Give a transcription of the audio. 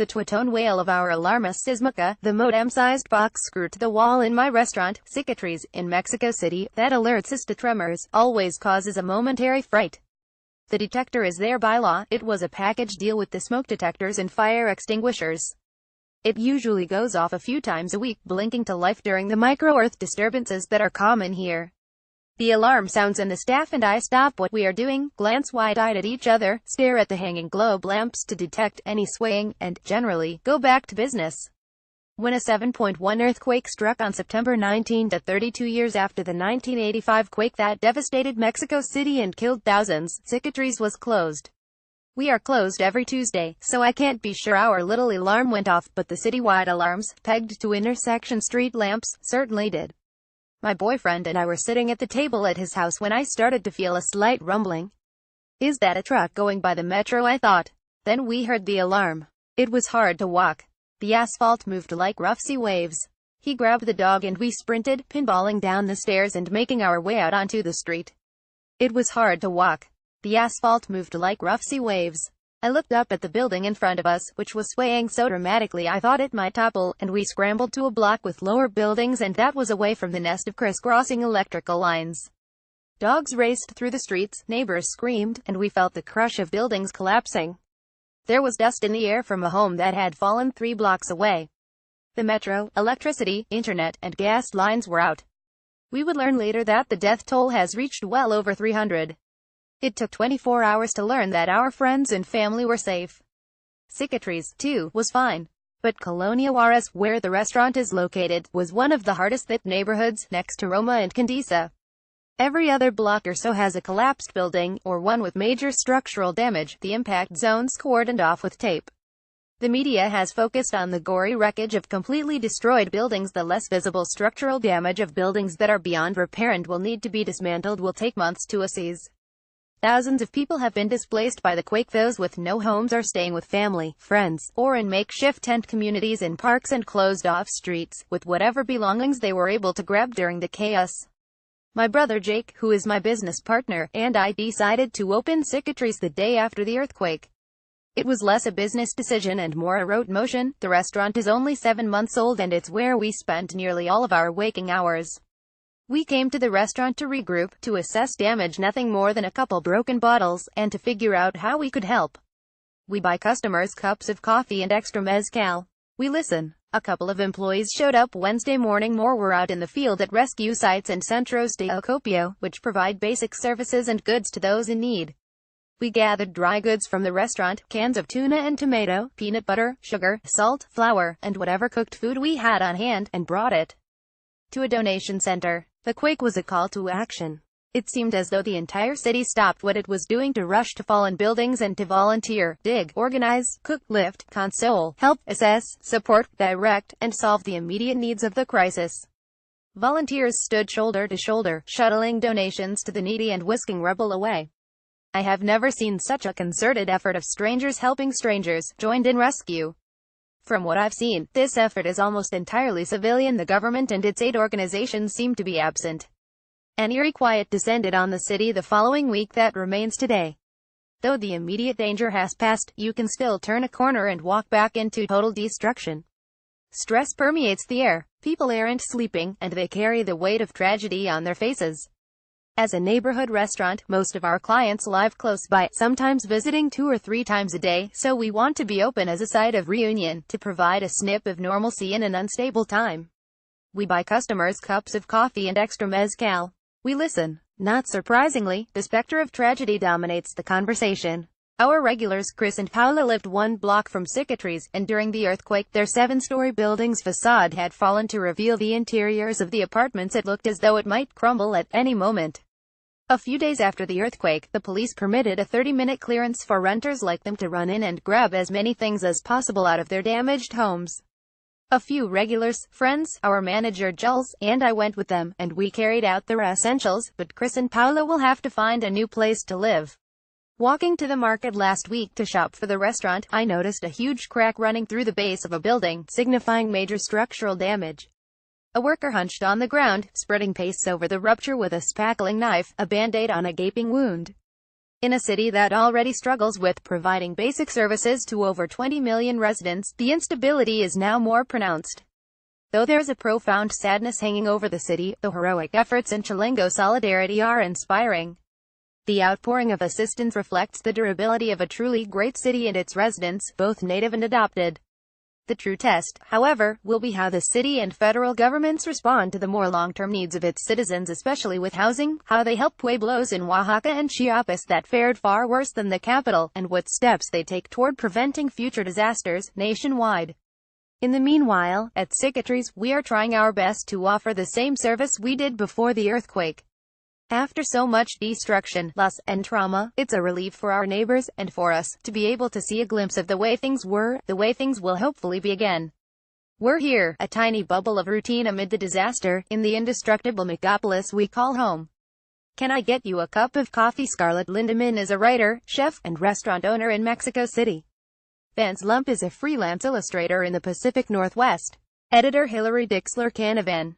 The twotone wail of our alarma sísmica, the modem-sized box screwed to the wall in my restaurant, Cicatriz, in Mexico City, that alerts us to tremors, always causes a momentary fright. The detector is there by law. It was a package deal with the smoke detectors and fire extinguishers. It usually goes off a few times a week, blinking to life during the micro-earth disturbances that are common here. The alarm sounds and the staff and I stop what we are doing, glance wide-eyed at each other, stare at the hanging globe lamps to detect any swaying, and, generally, go back to business. When a 7.1 earthquake struck on September 19, 32 years after the 1985 quake that devastated Mexico City and killed thousands, Cicatriz was closed. We are closed every Tuesday, so I can't be sure our little alarm went off, but the citywide alarms, pegged to intersection street lamps, certainly did. My boyfriend and I were sitting at the table at his house when I started to feel a slight rumbling. Is that a truck going by the metro, I thought. Then we heard the alarm. It was hard to walk. The asphalt moved like rough sea waves. He grabbed the dog and we sprinted, pinballing down the stairs and making our way out onto the street. It was hard to walk. The asphalt moved like rough sea waves. I looked up at the building in front of us, which was swaying so dramatically I thought it might topple, and we scrambled to a block with lower buildings and that was away from the nest of crisscrossing electrical lines. Dogs raced through the streets, neighbors screamed, and we felt the crush of buildings collapsing. There was dust in the air from a home that had fallen 3 blocks away. The metro, electricity, internet, and gas lines were out. We would learn later that the death toll has reached well over 300. It took 24 hours to learn that our friends and family were safe. Cicatriz, too, was fine. But Colonia Juarez, where the restaurant is located, was one of the hardest hit neighborhoods, next to Roma and Condesa. Every other block or so has a collapsed building, or one with major structural damage, the impact zones cordoned off with tape. The media has focused on the gory wreckage of completely destroyed buildings. The less visible structural damage of buildings that are beyond repair and will need to be dismantled will take months to assess. Thousands of people have been displaced by the quake. Those with no homes are staying with family, friends, or in makeshift tent communities in parks and closed-off streets, with whatever belongings they were able to grab during the chaos. My brother Jake, who is my business partner, and I decided to open Cicatriz the day after the earthquake. It was less a business decision and more a rote motion. The restaurant is only 7 months old and it's where we spent nearly all of our waking hours. We came to the restaurant to regroup, to assess damage, nothing more than a couple broken bottles, and to figure out how we could help. We buy customers cups of coffee and extra mezcal. We listen. A couple of employees showed up Wednesday morning. More were out in the field at rescue sites and centros de acopio, which provide basic services and goods to those in need. We gathered dry goods from the restaurant, cans of tuna and tomato, peanut butter, sugar, salt, flour, and whatever cooked food we had on hand, and brought it to a donation center. The quake was a call to action. It seemed as though the entire city stopped what it was doing to rush to fallen buildings and to volunteer, dig, organize, cook, lift, console, help, assess, support, direct, and solve the immediate needs of the crisis. Volunteers stood shoulder to shoulder, shuttling donations to the needy and whisking rubble away. I have never seen such a concerted effort of strangers helping strangers, joined in rescue. From what I've seen, this effort is almost entirely civilian. The government and its aid organizations seem to be absent. An eerie quiet descended on the city the following week that remains today. Though the immediate danger has passed, you can still turn a corner and walk back into total destruction. Stress permeates the air. People aren't sleeping, and they carry the weight of tragedy on their faces. As a neighborhood restaurant, most of our clients live close by, sometimes visiting 2 or 3 times a day, so we want to be open as a site of reunion, to provide a snip of normalcy in an unstable time. We buy customers cups of coffee and extra mezcal. We listen. Not surprisingly, the specter of tragedy dominates the conversation. Our regulars, Chris and Paula, lived 1 block from Cicatriz, and during the earthquake, their 7-story building's facade had fallen to reveal the interiors of the apartments. It looked as though it might crumble at any moment. A few days after the earthquake, the police permitted a 30-minute clearance for renters like them to run in and grab as many things as possible out of their damaged homes. A few regulars, friends, our manager Jules, and I went with them, and we carried out their essentials, but Chris and Paula will have to find a new place to live. Walking to the market last week to shop for the restaurant, I noticed a huge crack running through the base of a building, signifying major structural damage. A worker hunched on the ground, spreading paste over the rupture with a spackling knife, a band-aid on a gaping wound. In a city that already struggles with providing basic services to over 20 million residents, the instability is now more pronounced. Though there's a profound sadness hanging over the city, the heroic efforts and Chilango solidarity are inspiring. The outpouring of assistance reflects the durability of a truly great city and its residents, both native and adopted. The true test, however, will be how the city and federal governments respond to the more long-term needs of its citizens, especially with housing, how they help pueblos in Oaxaca and Chiapas that fared far worse than the capital, and what steps they take toward preventing future disasters nationwide. In the meanwhile, at Cicatrices, we are trying our best to offer the same service we did before the earthquake. After so much destruction, loss, and trauma, it's a relief for our neighbors, and for us, to be able to see a glimpse of the way things were, the way things will hopefully be again. We're here, a tiny bubble of routine amid the disaster, in the indestructible megapolis we call home. Can I get you a cup of coffee? Scarlett Lindemann is a writer, chef, and restaurant owner in Mexico City. Vance Lump is a freelance illustrator in the Pacific Northwest. Editor Hilary Dixler Canavan.